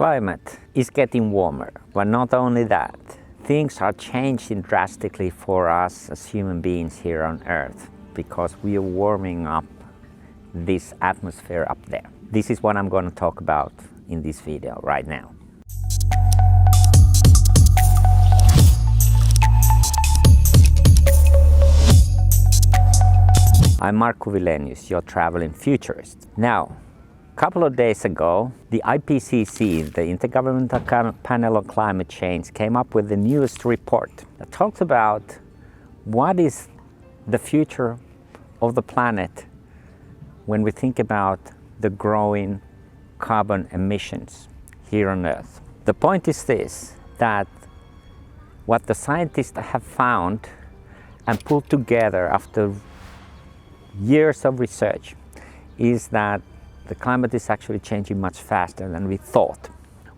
climate is getting warmer, but not only that, things are changing drastically for us as human beings here on Earth because we are warming up this atmosphere up there. This is what I'm going to talk about in this video right now. I'm Marco Villenius, your traveling futurist. Now, a couple of days ago, the IPCC, the Intergovernmental Panel on Climate Change, came up with the newest report that talks about what is the future of the planet when we think about the growing carbon emissions here on Earth. The point is this, that what the scientists have found and pulled together after years of research is that the climate is actually changing much faster than we thought,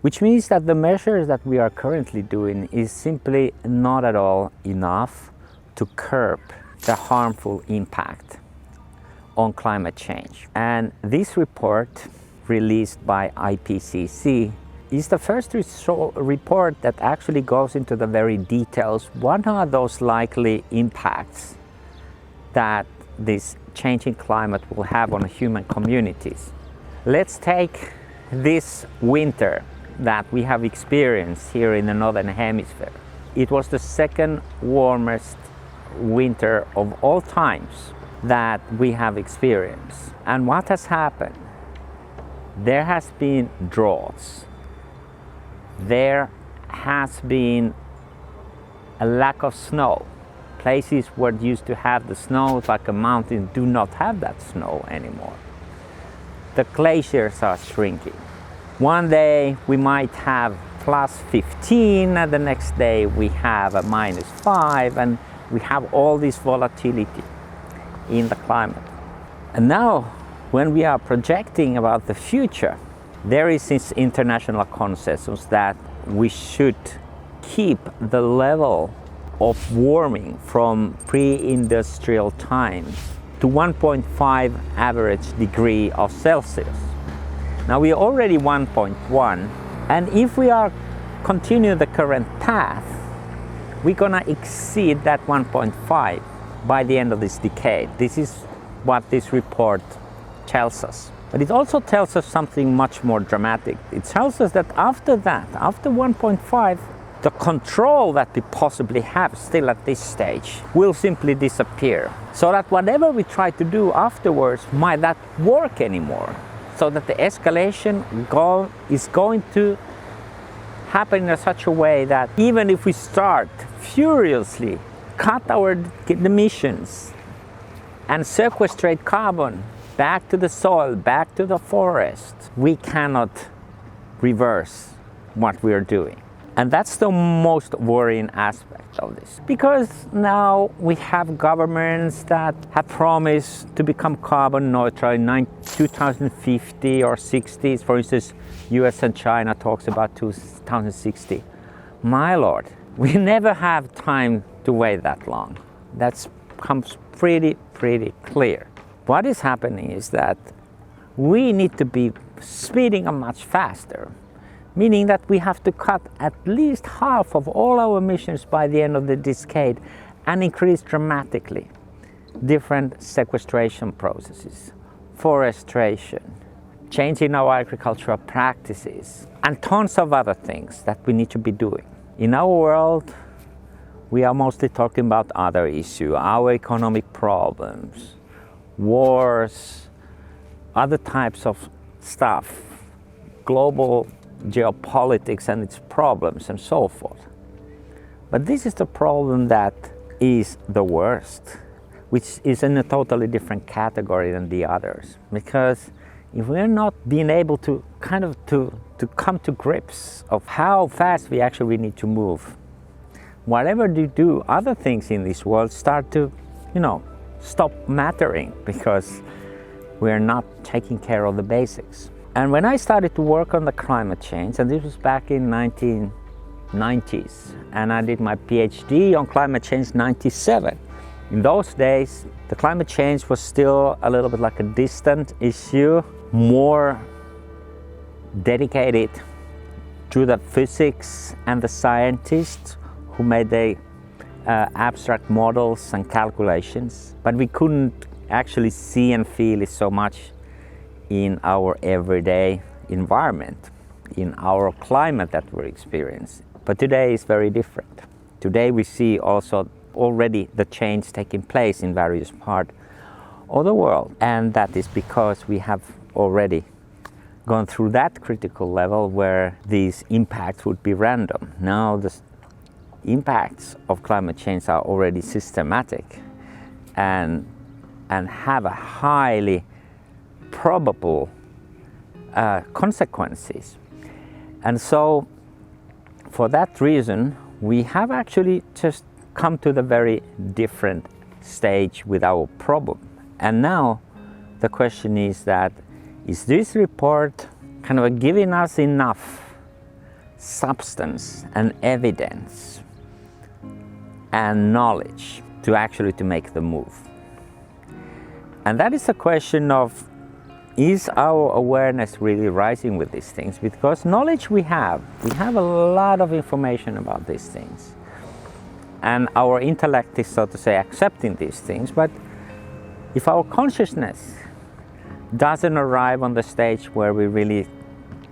which means that the measures that we are currently doing is simply not at all enough to curb the harmful impact on climate change. And this report, released by IPCC, is the first report that actually goes into the very details. What are those likely impacts that this changing climate will have on human communities? Let's take this winter that we have experienced here in the Northern Hemisphere. It was the second warmest winter of all times that we have experienced. And what has happened? There has been droughts. There has been a lack of snow. Places where it used to have the snow, like a mountain, do not have that snow anymore. The glaciers are shrinking. One day we might have plus 15, and the next day we have a minus 5, and we have all this volatility in the climate. And now, when we are projecting about the future, there is this international consensus that we should keep the level of warming from pre-industrial times to 1.5 average degree of Celsius. Now we are already 1.1, and if we are continue the current path, we're gonna exceed that 1.5 by the end of this decade. This is what this report tells us. But it also tells us something much more dramatic. It tells us that after that, after 1.5, the control that we possibly have still at this stage will simply disappear. So that whatever we try to do afterwards might not work anymore. So that the escalation is going to happen in such a way that even if we start furiously cut our emissions and sequestrate carbon back to the soil, back to the forest, we cannot reverse what we are doing. And that's the most worrying aspect of this. Because now we have governments that have promised to become carbon neutral in 2050 or 60. For instance, US and China talks about 2060. My Lord, we never have time to wait that long. That comes pretty clear. What is happening is that we need to be speeding up much faster, meaning that we have to cut at least half of all our emissions by the end of the decade and increase dramatically different sequestration processes, forestation, changing our agricultural practices, and tons of other things that we need to be doing. In our world, we are mostly talking about other issues, our economic problems, wars, other types of stuff, global geopolitics and its problems and so forth. But this is the problem that is the worst, which is in a totally different category than the others. Because if we're not being able to to come to grips of how fast we actually need to move, whatever you do, other things in this world start to, stop mattering because we're not taking care of the basics. And when I started to work on the climate change, and this was back in 1990s, and I did my PhD on climate change 97. In those days, the climate change was still a little bit like a distant issue, more dedicated through the physics and the scientists who made the abstract models and calculations, but we couldn't actually see and feel it so much in our everyday environment, in our climate that we're experiencing. But today is very different. Today we see also already the change taking place in various parts of the world, and that is because we have already gone through that critical level where these impacts would be random. Now the impacts of climate change are already systematic and have a highly probable consequences. And so for that reason, we have actually just come to the very different stage with our problem. And now the question is that, is this report kind of giving us enough substance and evidence and knowledge to actually to make the move? And that is a question of, is our awareness really rising with these things? Because knowledge we have a lot of information about these things. And our intellect is, so to say, accepting these things. But if our consciousness doesn't arrive on the stage where we really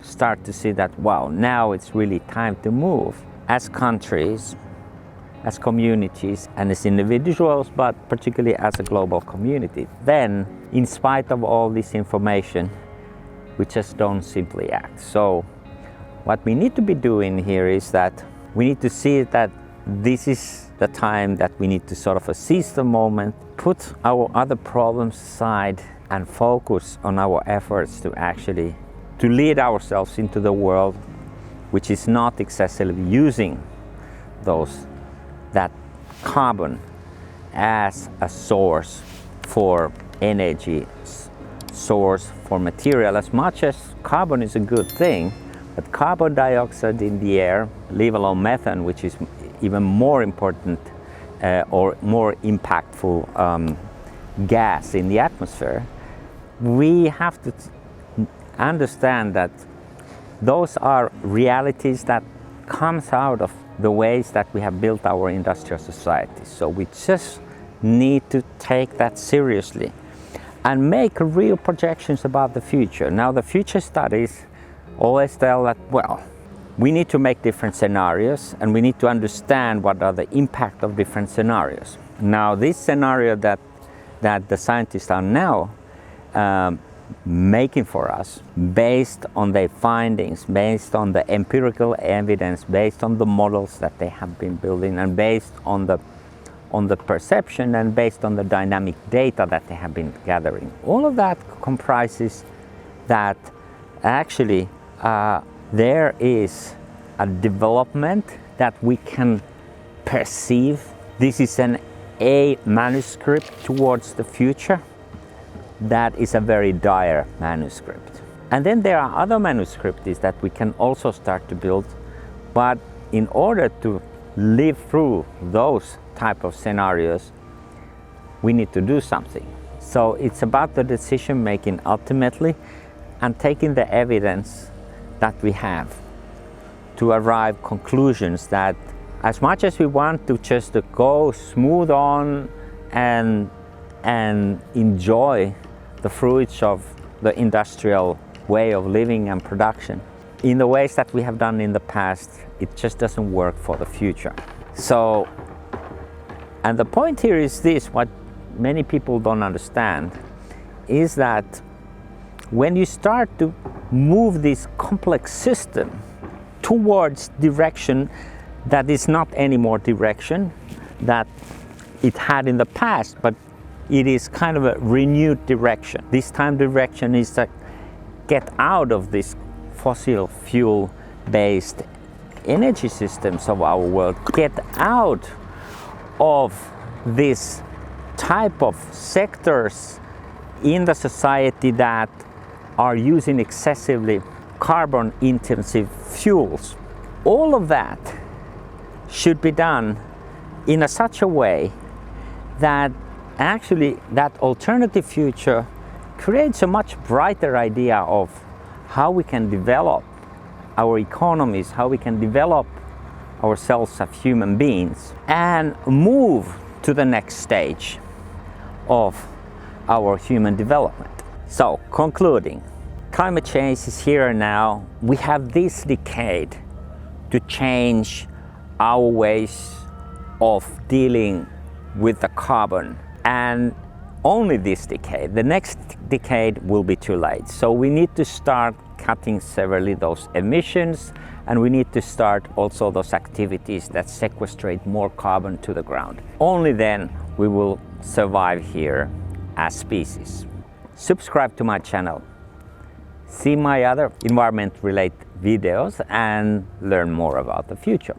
start to see that, wow, now it's really time to move as countries, as communities, and as individuals, but particularly as a global community, then in spite of all this information, we just don't simply act. So what we need to be doing here is that we need to see that this is the time that we need to sort of seize the moment, put our other problems aside, and focus on our efforts to actually to lead ourselves into the world which is not excessively using that carbon as a source for energy, source for material. As much as carbon is a good thing, but carbon dioxide in the air, leave alone methane, which is even more important or more impactful gas in the atmosphere, we have to understand that those are realities that comes out of the ways that we have built our industrial society. So we just need to take that seriously and make real projections about the future. Now the future studies always tell that, well, we need to make different scenarios and we need to understand what are the impact of different scenarios. Now this scenario that the scientists are now making for us, based on their findings, based on the empirical evidence, based on the models that they have been building, and based on the perception and based on the dynamic data that they have been gathering. All of that comprises that actually there is a development that we can perceive. This is a manuscript towards the future. That is a very dire manuscript. And then there are other manuscripts that we can also start to build, but in order to live through those type of scenarios, we need to do something. So it's about the decision making ultimately, and taking the evidence that we have to arrive conclusions that, as much as we want to just go smooth on and enjoy the fruits of the industrial way of living and production in the ways that we have done in the past, it just doesn't work for the future. So, and the point here is this, what many people don't understand is that when you start to move this complex system towards direction that is not anymore direction that it had in the past, but it is kind of a renewed direction. This time direction is to get out of this fossil fuel based energy systems of our world, get out of this type of sectors in the society that are using excessively carbon intensive fuels. All of that should be done in such a way that actually that alternative future creates a much brighter idea of how we can develop our economies, how we can develop ourselves as human beings and move to the next stage of our human development. So, concluding, climate change is here and now. We have this decade to change our ways of dealing with the carbon, and only this decade. The next decade will be too late. So we need to start cutting severely those emissions, and we need to start also those activities that sequestrate more carbon to the ground. Only then we will survive here as species. Subscribe to my channel, see my other environment-related videos, and learn more about the future.